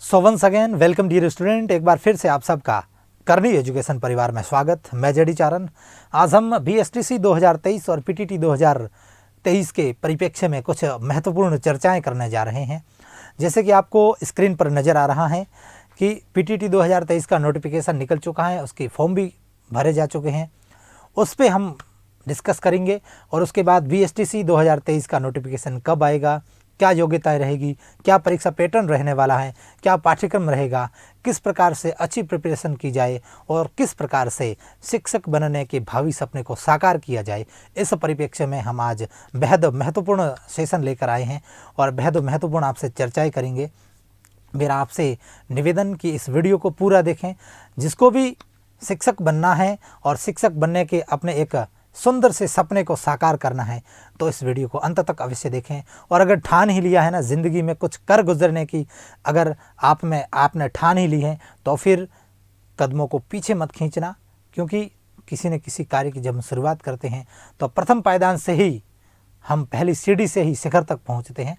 सो once again welcome dear student, एक बार फिर से आप सबका करनी एजुकेशन परिवार में स्वागत। मैं जेडी चारण। आज हम बीएसटीसी 2023 और पीटीटी 2023 के परिप्रेक्ष्य में कुछ महत्वपूर्ण चर्चाएं करने जा रहे हैं। जैसे कि आपको स्क्रीन पर नज़र आ रहा है कि पीटीटी 2023 का नोटिफिकेशन निकल चुका है, उसके फॉर्म भी भरे जा चुके हैं, उस पर हम डिस्कस करेंगे। और उसके बाद बीएसटीसी 2023 का नोटिफिकेशन कब आएगा, क्या योग्यताएं रहेगी, क्या परीक्षा पैटर्न रहने वाला है, क्या पाठ्यक्रम रहेगा, किस प्रकार से अच्छी प्रिपरेशन की जाए और किस प्रकार से शिक्षक बनने के भावी सपने को साकार किया जाए, इस परिप्रेक्ष्य में हम आज बेहद महत्वपूर्ण सेशन लेकर आए हैं और बेहद महत्वपूर्ण आपसे चर्चाएं करेंगे। मेरा आपसे निवेदन कि इस वीडियो को पूरा देखें। जिसको भी शिक्षक बनना है और शिक्षक बनने के अपने एक सुंदर से सपने को साकार करना है तो इस वीडियो को अंत तक अवश्य देखें। और अगर ठान ही लिया है ना ज़िंदगी में कुछ कर गुजरने की, अगर आपने ठान ही ली है तो फिर कदमों को पीछे मत खींचना, क्योंकि किसी न किसी कार्य की जब हम शुरुआत करते हैं तो प्रथम पायदान से ही हम पहली सीढ़ी से ही शिखर तक पहुंचते हैं।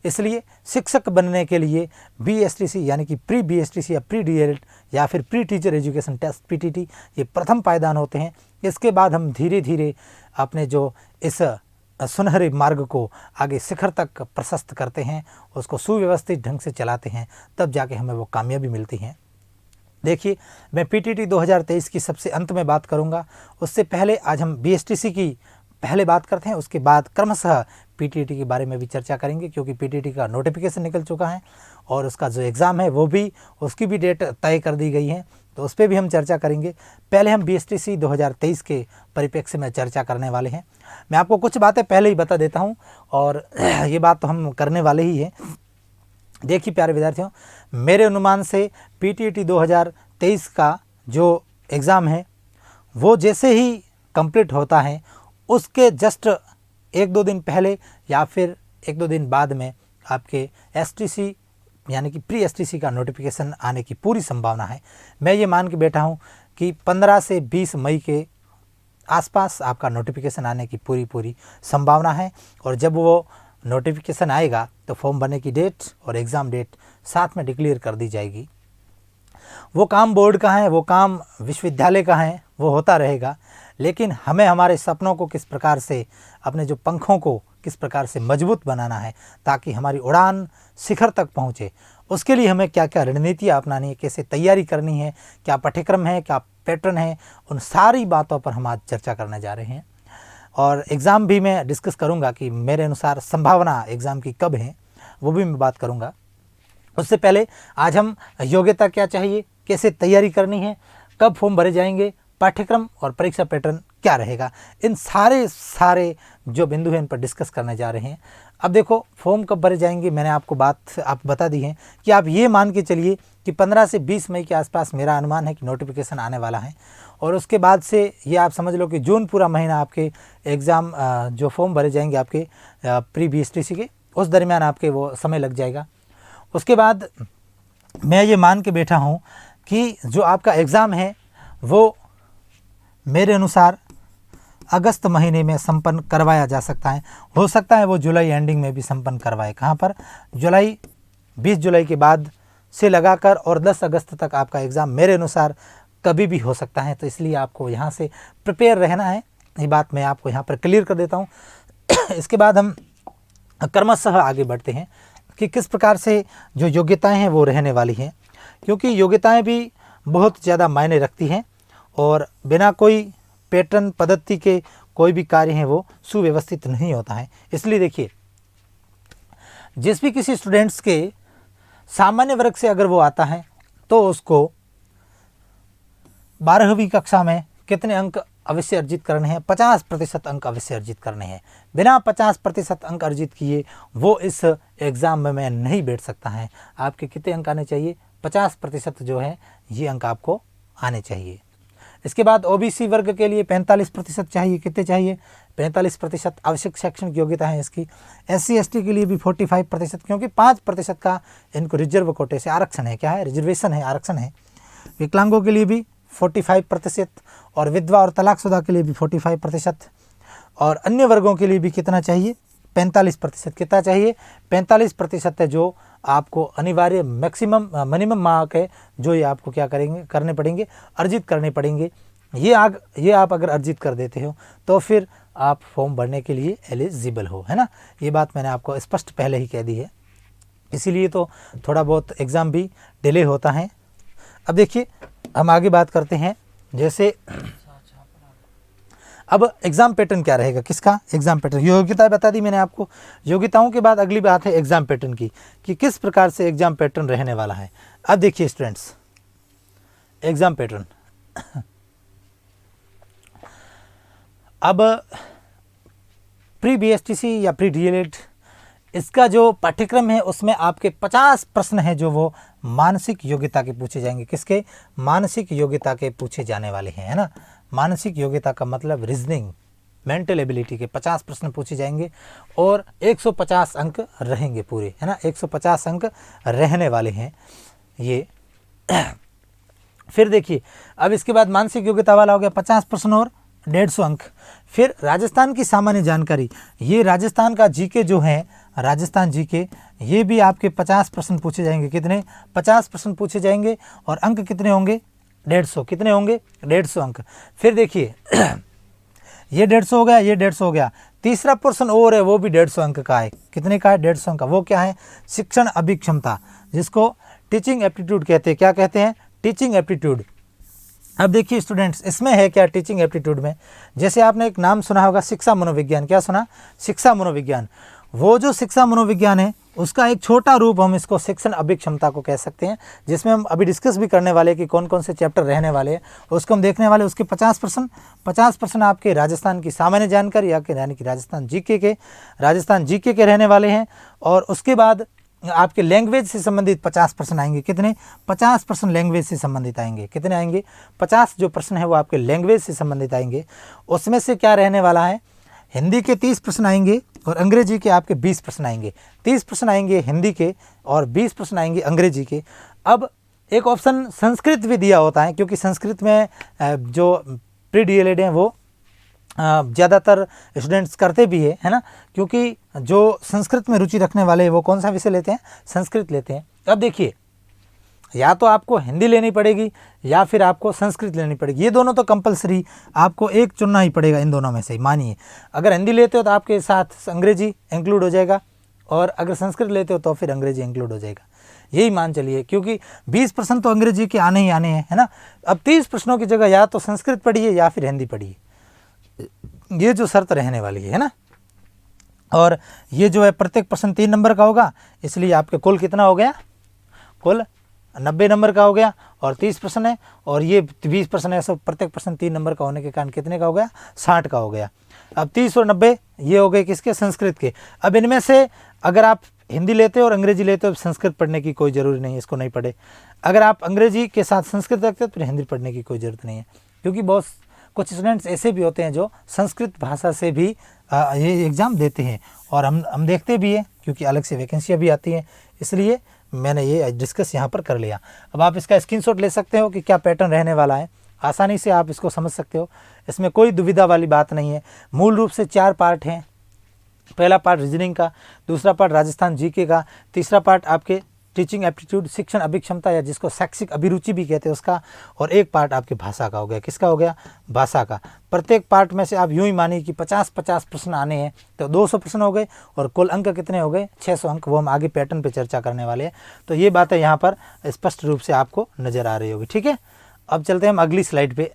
इसलिए शिक्षक बनने के लिए बीएसटीसी यानी कि प्री बीएसटीसी या प्री डीएलएड या फिर pre teacher education test PTT ये प्रथम पायदान होते हैं। इसके बाद हम धीरे धीरे अपने जो इस सुनहरे मार्ग को आगे शिखर तक प्रशस्त करते हैं, उसको सुव्यवस्थित ढंग से चलाते हैं, तब जाके हमें वो कामयाबी मिलती है। देखिए, मैं पीटीटी 2023 की सबसे अंत में बात करूंगा। उससे पहले आज हम बीएसटीसी की पहले बात करते हैं, उसके बाद क्रमशः पीटीटी के बारे में भी चर्चा करेंगे, क्योंकि पीटीटी का नोटिफिकेशन निकल चुका है और उसका जो एग्ज़ाम है वो भी, उसकी भी डेट तय कर दी गई है, तो उस पर भी हम चर्चा करेंगे। पहले हम बीएसटीसी 2023 के परिप्रेक्ष्य में चर्चा करने वाले हैं। मैं आपको कुछ बातें पहले ही बता देता हूँ और ये बात तो हम करने वाले ही हैं। देखिए प्यारे विद्यार्थियों, मेरे अनुमान से पीटीटी 2023 का जो एग्ज़ाम है वो जैसे ही कंप्लीट होता है उसके जस्ट एक दो दिन पहले या फिर एक दो दिन बाद में आपके एसटीसी यानी कि प्री एसटीसी का नोटिफिकेशन आने की पूरी संभावना है। मैं ये मान के बैठा हूँ कि 15 से 20 मई के आसपास आपका नोटिफिकेशन आने की पूरी संभावना है। और जब वो नोटिफिकेशन आएगा तो फॉर्म भरने की डेट और एग्ज़ाम डेट साथ में डिक्लेयर कर दी जाएगी। वो काम बोर्ड का है, वो काम विश्वविद्यालय का है, वो होता रहेगा, लेकिन हमें हमारे सपनों को किस प्रकार से, अपने जो पंखों को किस प्रकार से मजबूत बनाना है ताकि हमारी उड़ान शिखर तक पहुँचे, उसके लिए हमें क्या क्या रणनीतियाँ अपनानी है, कैसे तैयारी करनी है, क्या पाठ्यक्रम है, क्या पैटर्न है, उन सारी बातों पर हम आज चर्चा करने जा रहे हैं। और एग्ज़ाम भी मैं डिस्कस करूँगा कि मेरे अनुसार संभावना एग्ज़ाम की कब है, वो भी मैं बात करूँगा। उससे पहले आज हम योग्यता क्या चाहिए, कैसे तैयारी करनी है, कब फॉर्म भरे जाएंगे, पाठ्यक्रम और परीक्षा पैटर्न क्या रहेगा, इन सारे जो बिंदु हैं इन पर डिस्कस करने जा रहे हैं। अब देखो, फॉर्म कब भरे जाएंगे मैंने आपको बात बता दी है कि आप ये मान के चलिए कि 15 से 20 मई के आसपास मेरा अनुमान है कि नोटिफिकेशन आने वाला है। और उसके बाद से ये आप समझ लो कि जून पूरा महीना आपके एग्ज़ाम जो फॉर्म भरे जाएंगे आपके प्री बीएसटीसी के, उस दरमियान आपके वो समय लग जाएगा। उसके बाद मैं ये मान के बैठा हूँ कि जो आपका एग्ज़ाम है वो मेरे अनुसार अगस्त महीने में संपन्न करवाया जा सकता है। हो सकता है वो जुलाई एंडिंग में भी संपन्न करवाए। कहाँ पर? 20 जुलाई के बाद से लगाकर और 10 अगस्त तक आपका एग्ज़ाम मेरे अनुसार कभी भी हो सकता है। तो इसलिए आपको यहाँ से प्रिपेयर रहना है, ये बात मैं आपको यहाँ पर क्लियर कर देता हूँ। इसके बाद हम क्रमशः आगे बढ़ते हैं कि किस प्रकार से जो योग्यताएं हैं वो रहने वाली हैं, क्योंकि योग्यताएं भी बहुत ज़्यादा मायने रखती हैं और बिना कोई पैटर्न पद्धति के कोई भी कार्य है वो सुव्यवस्थित नहीं होता है। इसलिए देखिए, जिस भी किसी स्टूडेंट्स के सामान्य वर्ग से अगर वो आता है तो उसको 12वीं कक्षा में कितने अंक अवश्य अर्जित करने हैं? 50% अंक अवश्य अर्जित करने हैं। बिना 50% अंक अर्जित किए वो इस एग्ज़ाम में नहीं बैठ सकता है। आपके कितने अंक आने चाहिए? 50% जो है ये अंक आपको आने चाहिए। इसके बाद ओबीसी वर्ग के लिए 45% चाहिए। कितने चाहिए? 45% आवश्यक शैक्षणिक योग्यता है इसकी। एससी एसटी के लिए भी 45%, क्योंकि 5% का इनको रिजर्व कोटे से आरक्षण है। क्या है? रिजर्वेशन है, आरक्षण है। विकलांगों के लिए भी 45% और विधवा और तलाकशुदा के लिए भी 45% और अन्य वर्गों के लिए भी कितना चाहिए? 45%। कितना चाहिए? 45% है जो आपको अनिवार्य मिनिमम मार्क है जो ये आपको क्या करने पड़ेंगे, अर्जित करने पड़ेंगे। ये आप अगर अर्जित कर देते हो तो फिर आप फॉर्म भरने के लिए एलिजिबल हो, है ना। ये बात मैंने आपको स्पष्ट पहले ही कह दी है, इसीलिए तो थोड़ा बहुत एग्ज़ाम भी डिले होता है। अब देखिए हम आगे बात करते हैं, जैसे अब एग्ज़ाम पैटर्न क्या रहेगा, किसका एग्ज़ाम पैटर्न, योग्यता बता दी मैंने आपको। योग्यताओं के बाद अगली बात है एग्ज़ाम पैटर्न की, कि किस प्रकार से एग्ज़ाम पैटर्न रहने वाला है। अब देखिए स्टूडेंट्स, एग्ज़ाम पैटर्न अब प्री BSTC या प्री DLED इसका जो पाठ्यक्रम है उसमें आपके 50 प्रश्न हैं जो वो मानसिक योग्यता के पूछे जाएंगे। किसके, मानसिक योग्यता के पूछे जाने वाले हैं, है ना। मानसिक योग्यता का मतलब रीजनिंग, मेंटल एबिलिटी के 50 प्रश्न पूछे जाएंगे और 150 अंक रहेंगे पूरे, है ना। 150 अंक रहने वाले हैं ये। फिर देखिए अब इसके बाद मानसिक योग्यता वाला हो गया 50 प्रश्न और 150 अंक। फिर राजस्थान की सामान्य जानकारी, ये राजस्थान का जीके जो है, राजस्थान जीके, ये भी आपके 50 प्रश्न पूछे जाएंगे। कितने, 50 प्रश्न पूछे जाएंगे और अंक कितने होंगे, 150। कितने होंगे, 150 अंक। फिर देखिए ये 150 हो गया, ये 150 हो गया। तीसरा प्रश्न और है, वो भी 150 अंक का है। कितने का है, 150 अंक का। वो क्या है, शिक्षण अभिक्षमता, जिसको टीचिंग एप्टीट्यूड कहते हैं। क्या कहते हैं, टीचिंग एप्टीट्यूड। अब देखिए स्टूडेंट्स, इसमें है क्या टीचिंग एप्टीट्यूड में, जैसे आपने एक नाम सुना होगा शिक्षा मनोविज्ञान। क्या सुना, शिक्षा मनोविज्ञान। वो जो शिक्षा मनोविज्ञान है उसका एक छोटा रूप हम इसको शिक्षण अभिक्षमता को कह सकते हैं, जिसमें हम अभी डिस्कस भी करने वाले कि कौन कौन से चैप्टर रहने वाले हैं, उसको हम देखने वाले। उसके 50 प्रश्न आपके राजस्थान की सामान्य जानकारी यानी कि राजस्थान जीके के रहने वाले हैं। और उसके बाद आपके लैंग्वेज से संबंधित 50 प्रश्न आएंगे। कितने, 50 प्रश्न लैंग्वेज से संबंधित आएंगे। कितने आएंगे, 50 जो प्रश्न है वो आपके लैंग्वेज से संबंधित आएंगे। उसमें से क्या रहने वाला है, हिंदी के 30 प्रश्न आएंगे और अंग्रेजी के आपके 20 प्रश्न आएंगे। 30 प्रश्न आएंगे हिंदी के और 20 प्रश्न आएंगे अंग्रेजी के। अब एक ऑप्शन संस्कृत भी दिया होता है, क्योंकि संस्कृत में जो प्री DLED हैं वो ज़्यादातर स्टूडेंट्स करते भी है ना, क्योंकि जो संस्कृत में रुचि रखने वाले हैं वो कौन सा विषय लेते हैं, संस्कृत लेते हैं। अब देखिए या तो आपको हिंदी लेनी पड़ेगी या फिर आपको संस्कृत लेनी पड़ेगी, ये दोनों तो कंपलसरी, आपको एक चुनना ही पड़ेगा इन दोनों में से। मानिए अगर हिंदी लेते हो तो आपके साथ अंग्रेजी इंक्लूड हो जाएगा, और अगर संस्कृत लेते हो तो फिर अंग्रेजी इंक्लूड हो जाएगा, यही मान चलिए, क्योंकि 20 प्रश्न तो अंग्रेजी के आने ही आने हैं, है ना। अब 30 प्रश्नों की जगह या तो संस्कृत पढ़िए या फिर हिंदी पढ़िए, ये जो शर्त रहने वाली है ना। और ये जो है प्रत्येक प्रश्न 3 नंबर का होगा, इसलिए आपके कुल कितना हो गया, कुल 90 नंबर का हो गया। और 30 प्रश्न है और ये 20 प्रश्न है, सब प्रत्येक प्रश्न 3 नंबर का होने के कारण कितने का हो गया, 60 का हो गया। अब 30 और 90 ये हो गए किसके, संस्कृत के। अब इनमें से अगर आप हिंदी लेते हो और अंग्रेजी लेते हो, संस्कृत पढ़ने की कोई ज़रूरी नहीं है, इसको नहीं पढ़े। अगर आप अंग्रेजी के साथ संस्कृत रखते हो तो फिर हिंदी पढ़ने की कोई ज़रूरत नहीं है, क्योंकि बहुत कुछ स्टूडेंट्स ऐसे भी होते हैं जो संस्कृत भाषा से भी ये एग्ज़ाम देते हैं, और हम देखते भी हैं, क्योंकि अलग से वैकेंसियाँ भी आती हैं, इसलिए मैंने ये डिस्कस यहाँ पर कर लिया। अब आप इसका स्क्रीनशॉट ले सकते हो कि क्या पैटर्न रहने वाला है, आसानी से आप इसको समझ सकते हो, इसमें कोई दुविधा वाली बात नहीं है। मूल रूप से 4 पार्ट हैं। पहला पार्ट रीजनिंग का, दूसरा पार्ट राजस्थान जीके का, तीसरा पार्ट आपके टीचिंग एप्टीट्यूड शिक्षण अभिक्षमता या जिसको शैक्षिक अभिरुचि भी कहते हैं उसका, और एक पार्ट आपके भाषा का हो गया। किसका हो गया, भाषा का। प्रत्येक पार्ट में से आप यूँ ही मानिए कि 50-50 प्रश्न आने हैं, तो 200 प्रश्न हो गए, और कुल अंक कितने हो गए, 600 अंक। वो हम आगे पैटर्न पे चर्चा करने वाले हैं, तो ये बातें यहाँ पर स्पष्ट रूप से आपको नज़र आ रही होगी, ठीक है। अब चलते हैं हम अगली स्लाइड पे,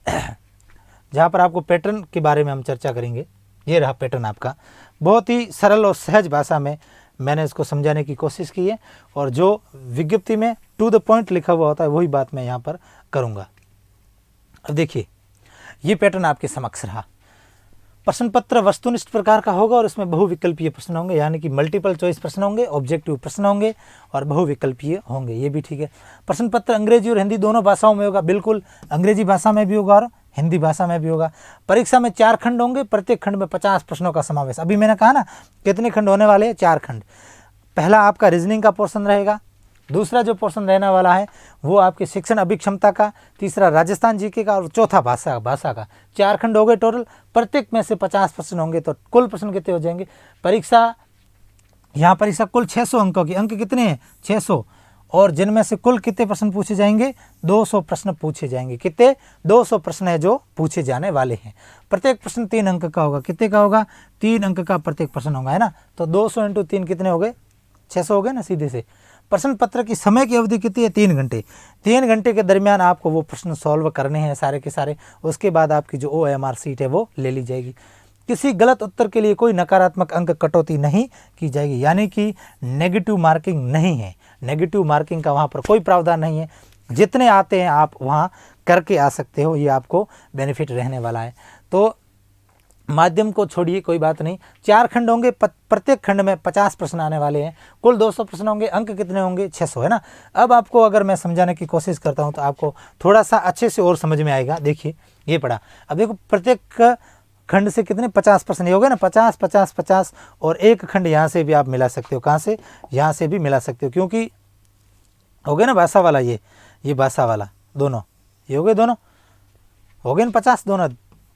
जहाँ पर आपको पैटर्न के बारे में हम चर्चा करेंगे। ये रहा पैटर्न आपका, बहुत ही सरल और सहज भाषा में मैंने इसको समझाने की कोशिश की है, और जो विज्ञप्ति में टू द पॉइंट लिखा हुआ होता है वही बात मैं यहाँ पर करूँगा। अब देखिए ये पैटर्न आपके समक्ष रहा। प्रश्न पत्र वस्तुनिष्ठ प्रकार का होगा और इसमें बहुविकल्पीय प्रश्न होंगे, यानी कि मल्टीपल चॉइस प्रश्न होंगे, ऑब्जेक्टिव प्रश्न होंगे और बहुविकल्पीय होंगे, ये भी ठीक है। प्रश्न पत्र अंग्रेजी और हिंदी दोनों भाषाओं में होगा, बिल्कुल अंग्रेजी भाषा में भी होगा और हिंदी भाषा में भी होगा। परीक्षा में 4 खंड होंगे, प्रत्येक खंड में 50 प्रश्नों का समावेश। अभी मैंने कहा ना कितने खंड होने वाले हैं, 4 खंड। पहला आपका रीजनिंग का पोर्शन रहेगा, दूसरा जो पोर्शन रहने वाला है वो आपके शिक्षण अभिक्षमता का, तीसरा राजस्थान जीके का, और चौथा भाषा का। 4 खंड हो गए टोटल, प्रत्येक में से 50 प्रश्न होंगे, तो कुल प्रश्न कितने हो जाएंगे। परीक्षा यहाँ पर इसका कुल 600 अंकों की, अंक कितने हैं 600, और जिनमें से कुल कितने प्रश्न पूछे जाएंगे 200 प्रश्न पूछे जाएंगे। कितने 200 प्रश्न है जो पूछे जाने वाले हैं। प्रत्येक प्रश्न 3 अंक का होगा। कितने का होगा 3 अंक का प्रत्येक प्रश्न होगा, है ना। तो 200 × 3 कितने हो गए 600 हो गए ना सीधे से। प्रश्न पत्र की समय की अवधि कितनी है 3 घंटे। 3 घंटे के दरमियान आपको वो प्रश्न सॉल्व करने हैं सारे के सारे। उसके बाद आपकी जो OMR सीट है वो ले ली जाएगी। किसी गलत उत्तर के लिए कोई नकारात्मक अंक कटौती नहीं की जाएगी, यानी कि नेगेटिव मार्किंग नहीं है। नेगेटिव मार्किंग का वहाँ पर कोई प्रावधान नहीं है। जितने आते हैं आप वहाँ करके आ सकते हो, ये आपको बेनिफिट रहने वाला है। तो माध्यम को छोड़िए, कोई बात नहीं। 4 खंड होंगे, प्रत्येक खंड में 50 प्रश्न आने वाले हैं। कुल 200 प्रश्न होंगे, अंक कितने होंगे 600, है ना। अब आपको अगर मैं समझाने की कोशिश करता हूँ तो आपको थोड़ा सा अच्छे से और समझ में आएगा। देखिए ये पढ़ा, अब देखो प्रत्येक खंड से कितने 50 प्रश्न हो गए ना, 50 50 50, और एक खंड यहाँ से भी आप मिला सकते हो। कहाँ से, यहाँ से भी मिला सकते हो, क्योंकि हो गए ना भाषा वाला, ये भाषा वाला दोनों, ये हो गए दोनों, हो गए ना 50, दोनों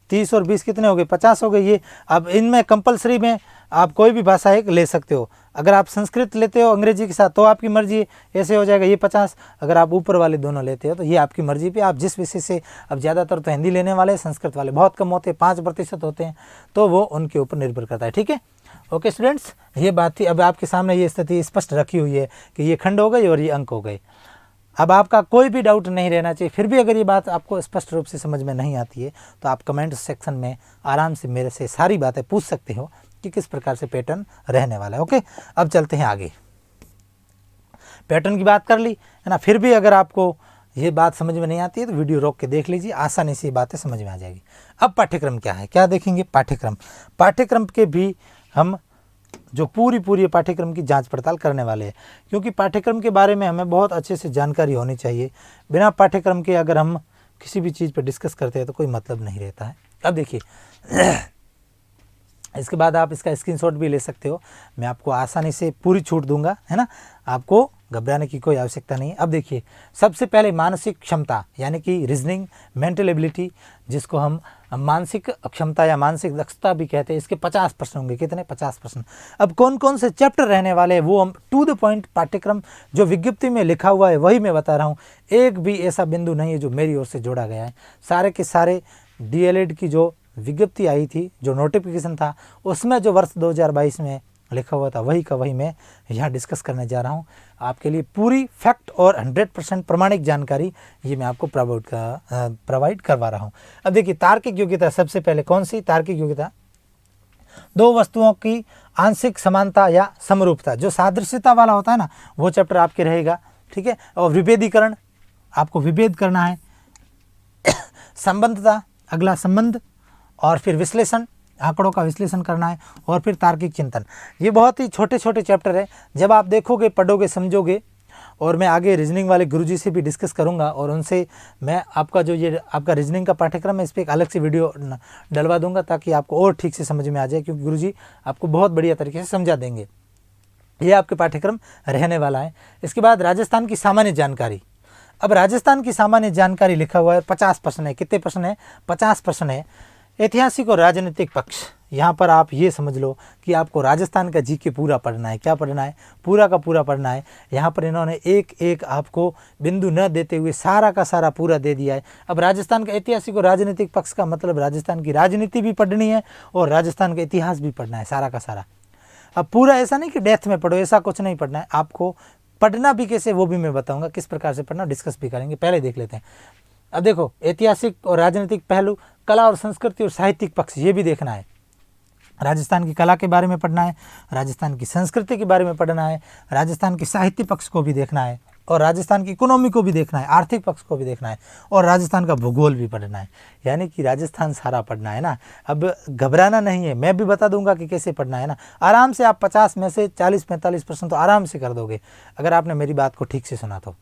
30 और 20 कितने हो गए 50 हो गए ये। अब इनमें कंपलसरी में आप कोई भी भाषा एक ले सकते हो। अगर आप संस्कृत लेते हो अंग्रेजी के साथ तो आपकी मर्जी, ऐसे हो जाएगा ये 50। अगर आप ऊपर वाले दोनों लेते हो तो ये आपकी मर्जी पे, आप जिस विषय से, अब ज़्यादातर तो हिंदी लेने वाले, संस्कृत वाले बहुत कम होते हैं, 5% होते हैं, तो वो उनके ऊपर निर्भर करता है। ठीक है, ओके स्टूडेंट्स, ये बात थी। अब आपके सामने ये स्थिति स्पष्ट रखी हुई है कि ये खंड हो गई और ये अंक हो गए। अब आपका कोई भी डाउट नहीं रहना चाहिए। फिर भी अगर ये बात आपको स्पष्ट रूप से समझ में नहीं आती है तो आप कमेंट सेक्शन में आराम से मेरे से सारी बातें पूछ सकते हो कि किस प्रकार से पैटर्न रहने वाला है। ओके, अब चलते हैं आगे। पैटर्न की बात कर ली, है ना। फिर भी अगर आपको ये बात समझ में नहीं आती है तो वीडियो रोक के देख लीजिए, आसानी से ये बातें समझ में आ जाएगी। अब पाठ्यक्रम क्या है, क्या देखेंगे पाठ्यक्रम के भी हम जो पूरी पाठ्यक्रम की जांच पड़ताल करने वाले हैं, क्योंकि पाठ्यक्रम के बारे में हमें बहुत अच्छे से जानकारी होनी चाहिए। बिना पाठ्यक्रम के अगर हम किसी भी चीज़ पर डिस्कस करते हैं तो कोई मतलब नहीं रहता है। अब देखिए इसके बाद आप इसका स्क्रीनशॉट भी ले सकते हो, मैं आपको आसानी से पूरी छूट दूंगा, है ना। आपको घबराने की कोई आवश्यकता नहीं है। अब देखिए, सबसे पहले मानसिक क्षमता यानी कि रीजनिंग, मेंटल एबिलिटी, जिसको हम मानसिक क्षमता या मानसिक दक्षता भी कहते हैं, इसके 50 प्रश्न होंगे। कितने 50 प्रश्न। अब कौन कौन से चैप्टर रहने वाले हैं वो हम टू द पॉइंट, पाठ्यक्रम जो विज्ञप्ति में लिखा हुआ है वही मैं बता रहा हूँ। एक भी ऐसा बिंदु नहीं है जो मेरी ओर से जोड़ा गया है। सारे के सारे DLED की जो विज्ञप्ति आई थी, जो नोटिफिकेशन था, उसमें जो वर्ष 2022 में लिखा हुआ था वही का वही मैं यहाँ डिस्कस करने जा रहा हूँ। आपके लिए पूरी फैक्ट और 100% प्रमाणिक जानकारी ये मैं आपको प्रोवाइड करवा रहा हूँ। अब देखिए, तार्किक योग्यता सबसे पहले कौन सी तार्किक योग्यता, 2 वस्तुओं की आंशिक समानता या समरूपता, जो सादृश्यता वाला होता है ना, वो चैप्टर आपके रहेगा। ठीक है, और विभेदीकरण, आपको विभेद करना है। संबंधता, अगला संबंध, और फिर विश्लेषण, आंकड़ों का विश्लेषण करना है, और फिर तार्किक चिंतन। ये बहुत ही छोटे छोटे चैप्टर है। जब आप देखोगे, पढ़ोगे, समझोगे, और मैं आगे रीजनिंग वाले गुरुजी से भी डिस्कस करूंगा और उनसे मैं आपका जो ये आपका रीजनिंग का पाठ्यक्रम है इस पर एक अलग से वीडियो डलवा दूंगा ताकि आपको और ठीक से समझ में आ जाए, क्योंकि गुरुजी आपको बहुत बढ़िया तरीके से समझा देंगे। ये आपके पाठ्यक्रम रहने वाला है। इसके बाद राजस्थान की सामान्य जानकारी। अब राजस्थान की सामान्य जानकारी लिखा हुआ है, 50 प्रश्न है। कितने प्रश्न है 50 प्रश्न है। ऐतिहासिक और राजनीतिक पक्ष, यहाँ पर आप ये समझ लो कि आपको राजस्थान का जीके पूरा पढ़ना है। क्या पढ़ना है, पूरा का पूरा पढ़ना है। यहाँ पर इन्होंने एक एक आपको बिंदु न देते हुए सारा का सारा पूरा दे दिया है। अब राजस्थान का ऐतिहासिक और राजनीतिक पक्ष का मतलब राजस्थान की राजनीति भी पढ़नी है और राजस्थान का इतिहास भी पढ़ना है, सारा का सारा। अब पूरा ऐसा नहीं कि डेथ में पढ़ो, ऐसा कुछ नहीं पढ़ना है आपको। पढ़ना भी कैसे वो भी मैं बताऊँगा, किस प्रकार से पढ़ना, डिस्कस भी करेंगे। पहले देख लेते हैं। अब देखो, ऐतिहासिक और राजनीतिक पहलू, कला और संस्कृति और साहित्यिक पक्ष, ये भी देखना है। राजस्थान की कला के बारे में पढ़ना है, राजस्थान की संस्कृति के बारे में पढ़ना है, राजस्थान के साहित्य पक्ष को भी देखना है, और राजस्थान की इकोनॉमी को भी देखना है, आर्थिक पक्ष को भी देखना है, और राजस्थान का भूगोल भी पढ़ना है। यानी कि राजस्थान सारा पढ़ना है ना। अब घबराना नहीं है, मैं भी बता दूंगा कि कैसे पढ़ना है ना। आराम से आप 50 में से 40-45 प्रश्न तो आराम से कर दोगे अगर आपने मेरी बात को ठीक से सुना तो।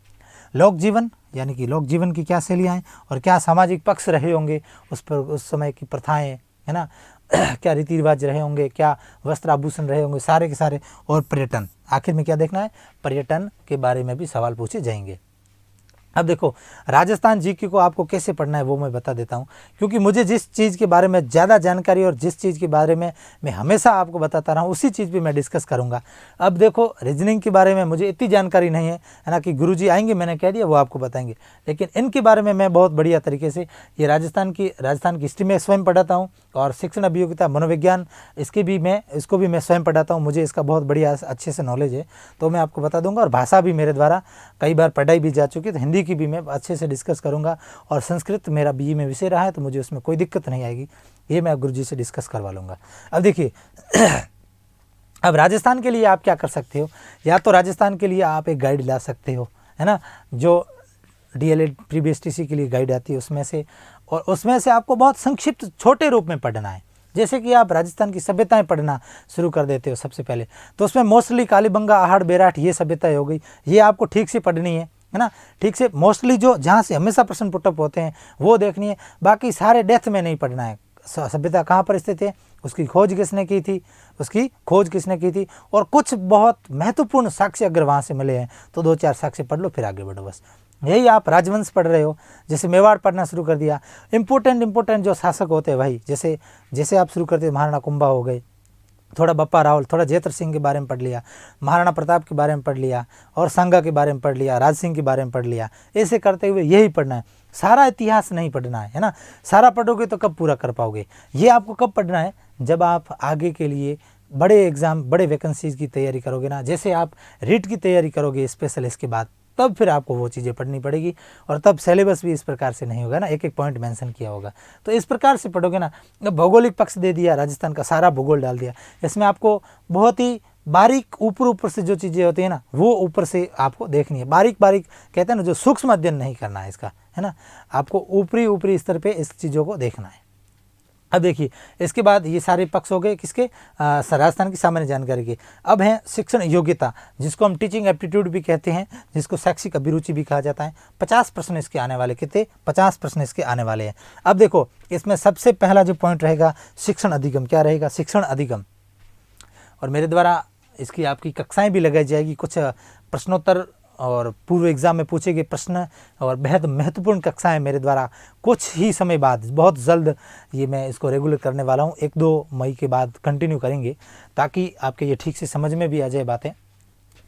लोक जीवन, यानी कि लोक जीवन की क्या शैलियाँ हैं और क्या सामाजिक पक्ष रहे होंगे, उस पर उस समय की प्रथाएं, है ना, क्या रीति रिवाज रहे होंगे, क्या वस्त्र आभूषण रहे होंगे, सारे के सारे। और पर्यटन, आखिर में क्या देखना है, पर्यटन के बारे में भी सवाल पूछे जाएंगे। अब देखो, राजस्थान जीके को आपको कैसे पढ़ना है वो मैं बता देता हूँ, क्योंकि मुझे जिस चीज़ के बारे में ज़्यादा जानकारी और जिस चीज़ के बारे में मैं हमेशा आपको बताता रहा हूँ उसी चीज़ पे मैं डिस्कस करूँगा। अब देखो, रीजनिंग के बारे में मुझे इतनी जानकारी नहीं है ना, कि गुरुजी आएंगे मैंने कह दिया वो आपको बताएंगे, लेकिन इनके बारे में मैं बहुत बढ़िया तरीके से ये राजस्थान की हिस्ट्री में स्वयं पढ़ाता हूँ, और शिक्षण अभियोगिता मनोविज्ञान इसको भी मैं स्वयं पढ़ाता हूँ। मुझे इसका बहुत बढ़िया अच्छे से नॉलेज है, तो मैं आपको बता दूंगा। और भाषा भी मेरे द्वारा कई बार पढ़ाई भी जा चुकी है, तो हिंदी की भी मैं अच्छे से डिस्कस करूंगा, और संस्कृत मेरा बीई में विषय रहा है, तो मुझे उसमें कोई दिक्कत नहीं आएगी, ये मैं गुरुजी से डिस्कस करवा लूँगा। अब देखिए अब राजस्थान के लिए आप क्या कर सकते हो, या तो राजस्थान के लिए आप एक गाइड ला सकते हो, है ना, जो डीएलएड प्रीवियस टीसी के लिए गाइड आती है उसमें से, और उसमें से आपको बहुत संक्षिप्त छोटे रूप में पढ़ना है। जैसे कि आप राजस्थान की सभ्यताएं पढ़ना शुरू कर देते हो सबसे पहले, तो उसमें मोस्टली कालीबंगा, आहड़, बेराठ ये सभ्यताएं हो गई, ये आपको ठीक से पढ़नी है ना, ठीक से। मोस्टली जो जहाँ से हमेशा प्रश्न पुटअप होते हैं वो देखनी है, बाकी सारे डेप्थ में नहीं पढ़ना है। सभ्यता कहाँ पर स्थित है, उसकी खोज किसने की थी, और कुछ बहुत महत्वपूर्ण साक्ष्य अगर वहाँ से मिले हैं तो 2-4 साक्ष्य पढ़ लो, फिर आगे बढ़ो। बस यही आप राजवंश पढ़ रहे हो, जैसे मेवाड़ पढ़ना शुरू कर दिया, इंपॉर्टेंट जो शासक होते हैं भाई, जैसे आप शुरू करते हैं, महाराणा कुंभा हो गए, थोड़ा बप्पा रावल, थोड़ा जयत्र सिंह के बारे में पढ़ लिया, महाराणा प्रताप के बारे में पढ़ लिया, और संगा के बारे में पढ़ लिया, राज सिंह के बारे में पढ़ लिया। ऐसे करते हुए यही पढ़ना है, सारा इतिहास नहीं पढ़ना है ना। सारा पढ़ोगे तो कब पूरा कर पाओगे। ये आपको कब पढ़ना है, जब आप आगे के लिए बड़े एग्जाम, बड़े वैकेंसीज की तैयारी करोगे ना, जैसे आप रीट की तैयारी करोगे स्पेशल, इसके बाद तब फिर आपको वो चीज़ें पढ़नी पड़ेगी, और तब सिलेबस भी इस प्रकार से नहीं होगा ना, एक एक पॉइंट मेंशन किया होगा, तो इस प्रकार से पढ़ोगे ना। भौगोलिक पक्ष दे दिया, राजस्थान का सारा भूगोल डाल दिया, इसमें आपको बहुत ही बारीक ऊपर से जो चीज़ें होती है ना, वो ऊपर से आपको देखनी है, बारीक कहते हैं ना, जो सूक्ष्म अध्ययन नहीं करना है इसका, है ना, आपको ऊपरी स्तर पे इस चीज़ों को देखना है। अब देखिए, इसके बाद ये सारे पक्ष हो गए किसके, राजस्थान की सामान्य जानकारी के। अब है शिक्षण योग्यता, जिसको हम टीचिंग एप्टीट्यूड भी कहते हैं, जिसको शैक्षिक अभिरुचि भी कहा जाता है। 50 प्रश्न इसके आने वाले, कितने 50 प्रश्न इसके आने वाले हैं। अब देखो, इसमें सबसे पहला जो पॉइंट रहेगा शिक्षण अधिगम। क्या रहेगा, शिक्षण अधिगम, और मेरे द्वारा इसकी आपकी कक्षाएं भी लगाई जाएगी, कुछ प्रश्नोत्तर और पूर्व एग्जाम में पूछे गए प्रश्न, और बेहद महत्वपूर्ण कक्षाएं मेरे द्वारा कुछ ही समय बाद, बहुत जल्द ये मैं इसको रेगुलर करने वाला हूँ, 1-2 मई के बाद कंटिन्यू करेंगे, ताकि आपके ये ठीक से समझ में भी आ जाए बातें।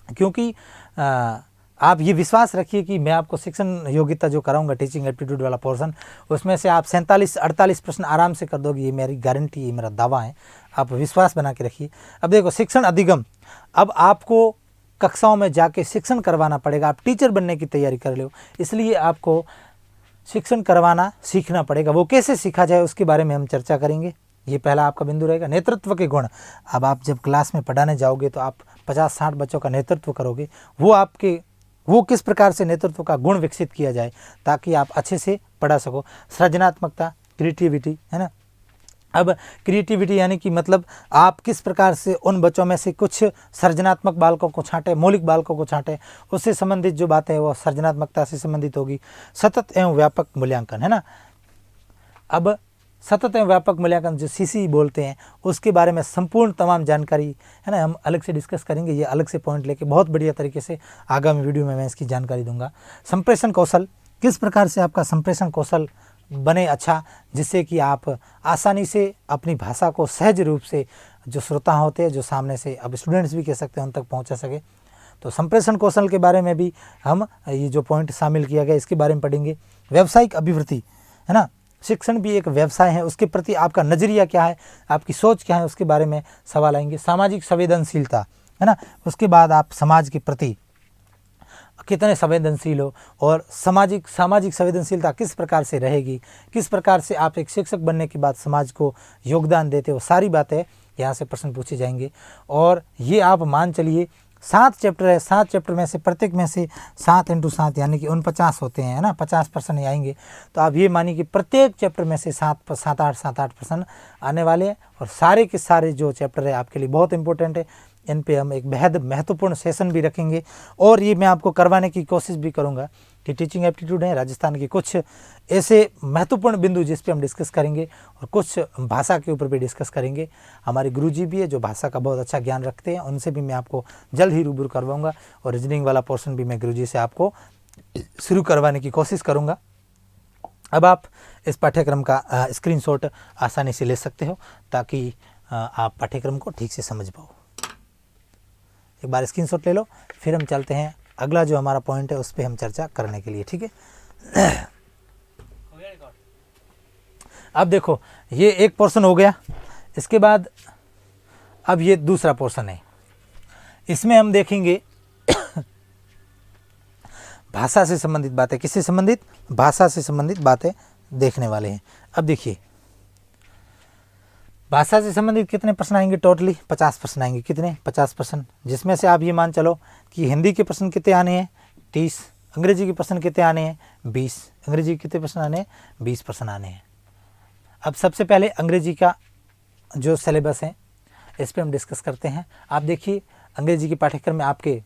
क्योंकि आप ये विश्वास रखिए कि मैं आपको शिक्षण योग्यता जो कराऊंगा, टीचिंग एप्टीट्यूड वाला पोर्शन, उसमें से आप 47-48 प्रश्न आराम से कर दोगे, ये मेरी गारंटी, ये मेरा दावा है, आप विश्वास बना के रखिए। अब देखो, शिक्षण अधिगम, अब आपको कक्षाओं में जाके शिक्षण करवाना पड़ेगा। आप टीचर बनने की तैयारी कर लो, इसलिए आपको शिक्षण करवाना सीखना पड़ेगा। वो कैसे सीखा जाए उसके बारे में हम चर्चा करेंगे। ये पहला आपका बिंदु रहेगा, नेतृत्व के गुण। अब आप जब क्लास में पढ़ाने जाओगे तो आप 50-60 बच्चों का नेतृत्व करोगे, वो किस प्रकार से नेतृत्व का गुण विकसित किया जाए ताकि आप अच्छे से पढ़ा सको। सृजनात्मकता, क्रिएटिविटी, है ना। अब क्रिएटिविटी यानी कि मतलब आप किस प्रकार से उन बच्चों में से कुछ सृजनात्मक बालकों को छांटे, मौलिक बालकों को छांटे, उससे संबंधित जो बातें हैं वो सृजनात्मकता से संबंधित होगी। सतत एवं व्यापक मूल्यांकन, है ना। अब सतत एवं व्यापक मूल्यांकन जो सीसी बोलते हैं, उसके बारे में संपूर्ण तमाम जानकारी, है ना, हम अलग से डिस्कस करेंगे, ये अलग से पॉइंट लेके बहुत बढ़िया तरीके से आगामी वीडियो में मैं इसकी जानकारी दूंगा। संप्रेषण कौशल, किस प्रकार से आपका संप्रेषण कौशल बने अच्छा, जिससे कि आप आसानी से अपनी भाषा को सहज रूप से जो श्रोता होते हैं, जो सामने से, अब स्टूडेंट्स भी कह सकते हैं, उन तक पहुंचा सके। तो संप्रेषण कौशल के बारे में भी हम ये जो पॉइंट शामिल किया गया इसके बारे में पढ़ेंगे। व्यावसायिक अभिवृद्धि, है ना, शिक्षण भी एक व्यवसाय है, उसके प्रति आपका नज़रिया क्या है, आपकी सोच क्या है, उसके बारे में सवाल आएंगे। सामाजिक संवेदनशीलता, है ना, उसके बाद आप समाज के प्रति कितने संवेदनशील हो, और सामाजिक संवेदनशीलता किस प्रकार से रहेगी, किस प्रकार से आप एक शिक्षक बनने के बाद समाज को योगदान देते हो, सारी बातें यहाँ से प्रश्न पूछे जाएंगे। और ये आप मान चलिए 7 चैप्टर है, 7 चैप्टर में से प्रत्येक में से 7 × 7 यानी कि 49 होते हैं, है ना, 50 प्रश्न आएंगे। तो आप ये मानिए कि प्रत्येक चैप्टर में से 7-8 प्रश्न आने वाले हैं, और सारे के सारे जो चैप्टर है आपके लिए बहुत इंपॉर्टेंट है। इन पे हम एक बेहद महत्वपूर्ण सेशन भी रखेंगे, और ये मैं आपको करवाने की कोशिश भी करूँगा कि टीचिंग एप्टीट्यूड है राजस्थान के कुछ ऐसे महत्वपूर्ण बिंदु जिस पे हम डिस्कस करेंगे, और कुछ भाषा के ऊपर भी डिस्कस करेंगे। हमारे गुरुजी भी है जो भाषा का बहुत अच्छा ज्ञान रखते हैं, उनसे भी मैं आपको जल्द ही रूबरू करवाऊंगा, और रीजनिंग वाला पोर्शन भी मैं गुरुजी से आपको शुरू करवाने की कोशिश करूँगा। अब आप इस पाठ्यक्रम का स्क्रीनशॉट आसानी से ले सकते हो ताकि आप पाठ्यक्रम को ठीक से समझ पाओ। एक बार स्क्रीनशॉट ले लो, फिर हम चलते हैं अगला जो हमारा पॉइंट है उस पर हम चर्चा करने के लिए, ठीक है। अब देखो ये एक पोर्शन हो गया, इसके बाद अब ये दूसरा पोर्शन है, इसमें हम देखेंगे भाषा से संबंधित बातें। किससे संबंधित? भाषा से संबंधित बातें देखने वाले हैं। अब देखिए भाषा से संबंधित कितने प्रश्न आएंगे? टोटली 50 प्रश्न आएंगे। कितने? 50 प्रश्न, जिसमें से आप ये मान चलो कि हिंदी के प्रश्न कितने आने हैं? 30। अंग्रेजी के प्रश्न कितने आने हैं? 20। अंग्रेजी के कितने प्रश्न आने हैं? 20 प्रश्न आने हैं। अब सबसे पहले अंग्रेजी का जो सिलेबस है इस पर हम डिस्कस करते हैं। आप देखिए अंग्रेजी के पाठ्यक्रम में आपके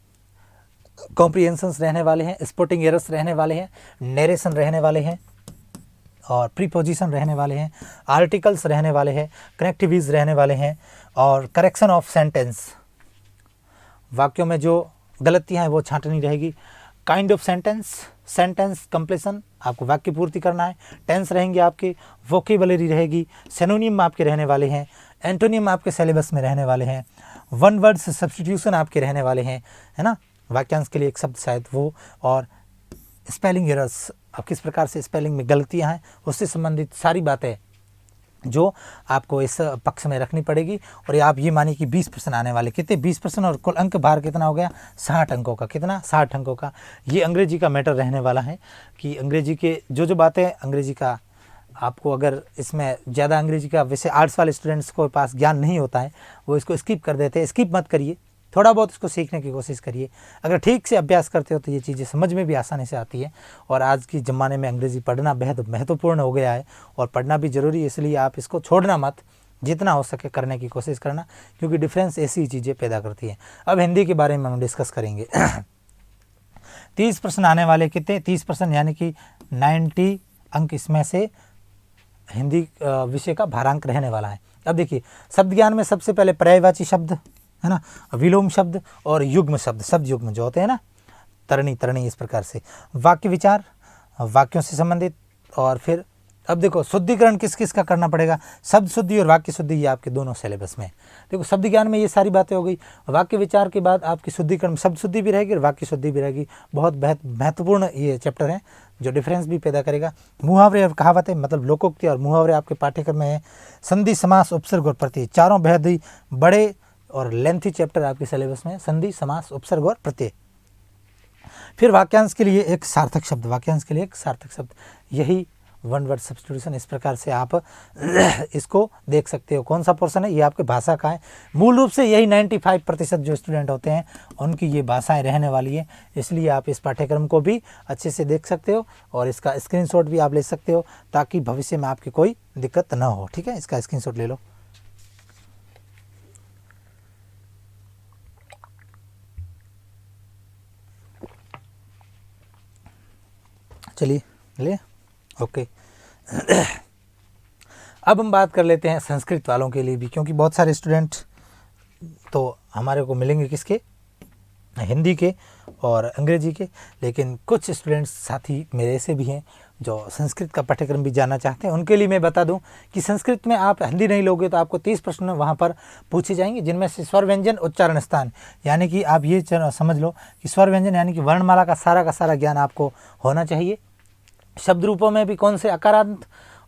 कॉम्प्रिहेंशंस रहने वाले हैं, स्पोर्टिंग एरर्स रहने वाले हैं, नरेशन रहने वाले हैं और प्रीपोजिशन रहने वाले हैं, आर्टिकल्स रहने वाले हैं, कनेक्टिविज रहने वाले हैं और करेक्शन ऑफ सेंटेंस, वाक्यों में जो गलतियां हैं वो छांटनी रहेगी, kind of sentence, sentence completion, आपको वाक्य पूर्ति करना है, टेंस रहेंगे आपके, वोकेबलरी रहेगी, सिनोनिम आपके रहने वाले हैं, एंटोनियम आपके सिलेबस में रहने वाले हैं, वन वर्ड्स सब्स्टिट्यूशन आपके रहने वाले हैं, है ना, वाक्यांश के लिए एक शब्द शायद वो, और स्पेलिंग एरर्स, अब किस प्रकार से स्पेलिंग में गलतियां हैं उससे संबंधित सारी बातें जो आपको इस पक्ष में रखनी पड़ेगी। और आप ये मानिए कि 20 प्रश्न आने वाले, कितने? 20 प्रश्न, और कुल अंक भार कितना हो गया? 60 अंकों का। कितना? 60 अंकों का। ये अंग्रेजी का मैटर रहने वाला है कि अंग्रेजी के जो बातें अंग्रेजी का आपको, अगर इसमें ज़्यादा अंग्रेजी का वैसे आर्ट्स वाले स्टूडेंट्स को पास ज्ञान नहीं होता है वो इसको स्किप कर देते हैं। स्किप मत करिए, थोड़ा बहुत इसको सीखने की कोशिश करिए। अगर ठीक से अभ्यास करते हो तो ये चीज़ें समझ में भी आसानी से आती है। और आज के ज़माने में अंग्रेज़ी पढ़ना बेहद महत्वपूर्ण हो गया है और पढ़ना भी ज़रूरी है, इसलिए आप इसको छोड़ना मत, जितना हो सके करने की कोशिश करना, क्योंकि डिफरेंस ऐसी चीज़ें पैदा करती है। अब हिंदी के बारे में हम डिस्कस करेंगे। 30 प्रश्न आने वाले। कितने? 30 प्रश्न, यानी कि 90 अंक इसमें से हिंदी विषय का भारांक रहने वाला है। अब देखिए शब्द ज्ञान में सबसे पहले पर्यायवाची शब्द, है ना, विलोम शब्द और युग्म शब्द, शब्द युग्म जो होते हैं ना, तरणी तरणी, इस प्रकार से वाक्य विचार, वाक्यों से संबंधित। और फिर अब देखो शुद्धिकरण किस किस का करना पड़ेगा? शब्द शुद्धि और वाक्य शुद्धि, ये आपके दोनों सिलेबस में। देखो शब्द ज्ञान में ये सारी बातें हो गई। वाक्य विचार के बाद आपकी शुद्धिकरण, शब्द शुद्धि भी रहेगी और वाक्य शुद्धि भी रहेगी। बहुत महत्वपूर्ण ये चैप्टर है जो डिफरेंस भी पैदा करेगा। मुहावरे और कहावतें, मतलब लोकोक्ति और मुहावरे आपके पाठ्यक्रम में है। संधि, समास, उपसर्ग और प्रत्यय, चारों बेहद ही बड़े और लेंथी चैप्टर आपके सिलेबस में। संधि, समास, उपसर्ग और प्रत्यय। फिर वाक्यांश के लिए एक सार्थक शब्द, वाक्यांश के लिए एक सार्थक शब्द, यही वन वर्ड सब्स्टिट्यूशन। इस प्रकार से आप इसको देख सकते हो। कौन सा पोर्शन है? ये आपके भाषा का है। मूल रूप से यही 95% जो स्टूडेंट होते हैं उनकी ये भाषाएं रहने वाली है, इसलिए आप इस पाठ्यक्रम को भी अच्छे से देख सकते हो और इसका स्क्रीनशॉट भी आप ले सकते हो ताकि भविष्य में आपकी कोई दिक्कत ना हो। ठीक है, इसका स्क्रीनशॉट ले लो। चलिए ले, ओके। अब हम बात कर लेते हैं संस्कृत वालों के लिए भी, क्योंकि बहुत सारे स्टूडेंट तो हमारे को मिलेंगे किसके? हिंदी के और अंग्रेजी के, लेकिन कुछ स्टूडेंट्स साथी मेरे ऐसे भी हैं जो संस्कृत का पाठ्यक्रम भी जानना चाहते हैं। उनके लिए मैं बता दूं कि संस्कृत में आप हिंदी नहीं लोगे तो आपको 30 प्रश्न वहां पर पूछे जाएंगे, जिनमें से स्वर व्यंजन उच्चारण स्थान, यानी कि आप ये समझ लो कि स्वर व्यंजन यानी कि वर्णमाला का सारा ज्ञान आपको होना चाहिए। शब्द रूपों में भी कौन से? अकारांत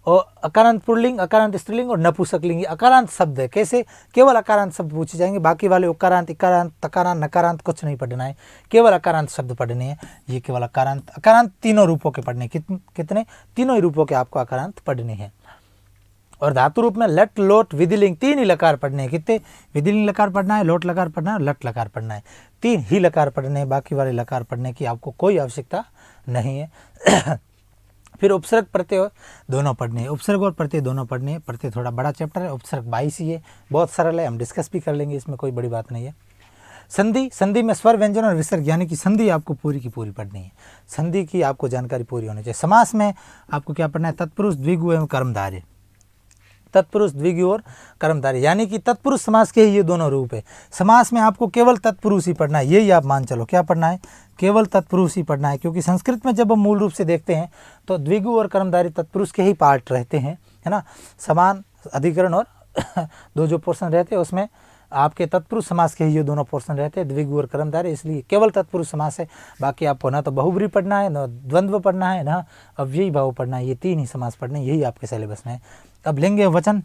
और अकारांत पुल्लिंग, अकारांत स्त्रीलिंग और नपुंसकलिंग, अकारांत शब्द है। कैसे? केवल अकारांत शब्द पूछे जाएंगे, बाकी वाले उकारांत, इकारांत, तकारांत, नकारांत कुछ नहीं पढ़ना है, केवल अकारांत शब्द पढ़ने हैं। ये केवल अकारांत तीनों रूपों के पढ़ने, कितने? तीनों ही रूपों के आपको अकारांत पढ़ने हैं। और धातु रूप में लट, लोट, विधिलिंग, 3 ही लकार पढ़ने हैं। कितने? विधिलिंग लकार पढ़ना है, लोट लकार पढ़ना है और लट लकार पढ़ना है। 3 ही लकार पढ़ने हैं, बाकी वाले लकार पढ़ने की आपको कोई आवश्यकता नहीं है। फिर उपसर्ग प्रत्यय दोनों पढ़ने हैं, उपसर्ग और प्रत्यय दोनों पढ़ने हैं। प्रत्यय थोड़ा बड़ा चैप्टर है, उपसर्ग 22 ही है, बहुत सरल है, हम डिस्कस भी कर लेंगे, इसमें कोई बड़ी बात नहीं है। संधि, संधि में स्वर व्यंजन और विसर्ग, यानी कि संधि आपको पूरी की पूरी पढ़नी है, संधि की आपको जानकारी पूरी होनी चाहिए। समास में आपको क्या पढ़ना है? तत्पुरुष, द्विगु एवं कर्मधारय, तत्पुरुष, द्विगु और कर्मधारय, यानी कि तत्पुरुष समास के ही ये दोनों रूप है। समास में आपको केवल तत्पुरुष ही पढ़ना है, यही आप मान चलो। क्या पढ़ना है? केवल तत्पुरुष ही पढ़ना है, क्योंकि संस्कृत में जब हम मूल रूप से देखते हैं तो द्विगु और कर्मधारय तत्पुरुष के ही पार्ट रहते हैं, है ना। समान, अधिकरण और दो जो पोर्शन रहते हैं उसमें आपके तत्पुरुष समास के ही ये दोनों पोर्शन रहते हैं, द्विगु और कर्मधारय, इसलिए केवल तत्पुरुष समास है। बाकी आपको ना तो बहुब्री पढ़ना है, ना द्वंद्व पढ़ना है, ना अव्ययी भाव पढ़ना है, ये तीन ही समास पढ़ने, यही आपके सिलेबस में है। अब लेंगे वचन,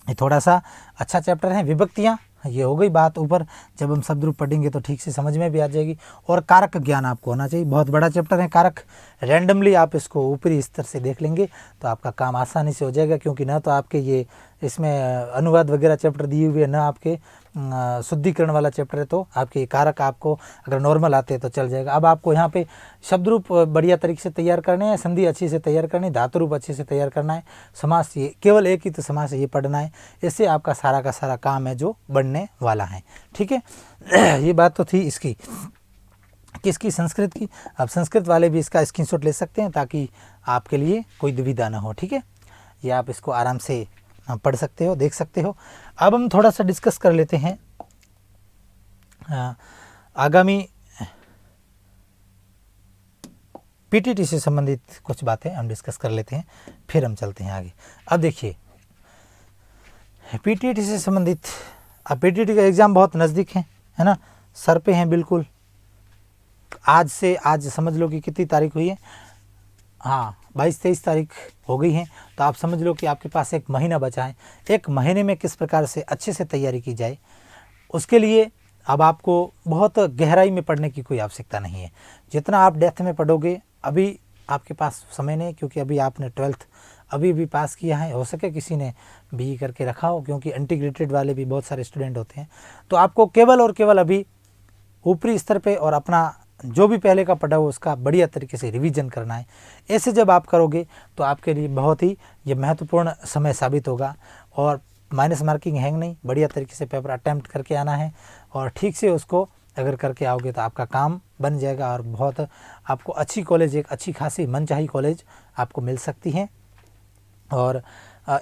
ये थोड़ा सा अच्छा चैप्टर है। विभक्तियाँ, ये हो गई बात ऊपर, जब हम शब्द रूप पढ़ेंगे तो ठीक से समझ में भी आ जाएगी। और कारक ज्ञान आपको होना चाहिए, बहुत बड़ा चैप्टर है कारक। रैंडमली आप इसको ऊपरी स्तर से देख लेंगे तो आपका काम आसानी से हो जाएगा, क्योंकि ना तो आपके ये इसमें अनुवाद वगैरह चैप्टर दिए हुए, ना आपके शुद्धिकरण वाला चैप्टर है, तो आपके कारक आपको अगर नॉर्मल आते हैं तो चल जाएगा। अब आपको यहाँ पे शब्द रूप बढ़िया तरीके से तैयार करने हैं, संधि अच्छी से तैयार करनी है, धातु रूप अच्छे से तैयार करना है, समास ये केवल एक ही तो समास ये पढ़ना है। इससे आपका सारा का सारा काम है जो बढ़ने वाला है, ठीक है। ये बात तो थी इसकी, किसकी? संस्कृत की। अब संस्कृत वाले भी इसका स्क्रीनशॉट ले सकते हैं ताकि आपके लिए कोई दुविधा ना हो, ठीक है। ये आप इसको आराम से पढ़ सकते हो, देख सकते हो। अब हम थोड़ा सा डिस्कस कर लेते हैं आगामी पीटीटी से संबंधित कुछ बातें हम डिस्कस कर लेते हैं, फिर हम चलते हैं आगे। अब देखिए पीटीटी से संबंधित, अब पीटीटी का एग्ज़ाम बहुत नज़दीक है ना, सर पे हैं बिल्कुल। आज से, आज समझ लो कि कितनी तारीख हुई है, हाँ 22-23 तारीख हो गई है, तो आप समझ लो कि आपके पास एक महीना बचा है। एक महीने में किस प्रकार से अच्छे से तैयारी की जाए, उसके लिए अब आपको बहुत गहराई में पढ़ने की कोई आवश्यकता नहीं है। जितना आप डेप्थ में पढ़ोगे, अभी आपके पास समय नहीं, क्योंकि अभी आपने 12th अभी भी पास किया है, हो सके किसी ने BE करके रखा हो, क्योंकि इंटीग्रेटेड वाले भी बहुत सारे स्टूडेंट होते हैं। तो आपको केवल और केवल अभी ऊपरी स्तर पे और अपना जो भी पहले का पढ़ा हो उसका बढ़िया तरीके से रिवीजन करना है। ऐसे जब आप करोगे तो आपके लिए बहुत ही ये महत्वपूर्ण समय साबित होगा, और माइनस मार्किंग हैंग नहीं, बढ़िया तरीके से पेपर अटैम्प्ट करके आना है, और ठीक से उसको अगर करके आओगे तो आपका काम बन जाएगा, और बहुत आपको अच्छी कॉलेज, एक अच्छी खासी मनचाही कॉलेज आपको मिल सकती है। और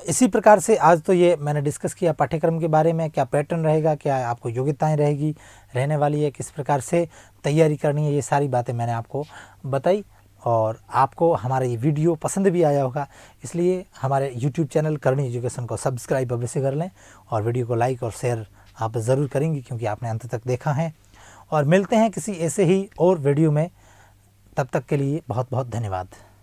इसी प्रकार से आज तो ये मैंने डिस्कस किया पाठ्यक्रम के बारे में, क्या पैटर्न रहेगा, क्या आपको योग्यताएं रहने वाली है, किस प्रकार से तैयारी करनी है, ये सारी बातें मैंने आपको बताई। और आपको हमारा ये वीडियो पसंद भी आया होगा, इसलिए हमारे YouTube चैनल करनी एजुकेशन को सब्सक्राइब अवश्य कर लें, और वीडियो को लाइक और शेयर आप ज़रूर करेंगे, क्योंकि आपने अंत तक देखा है। और मिलते हैं किसी ऐसे ही और वीडियो में, तब तक के लिए बहुत बहुत धन्यवाद।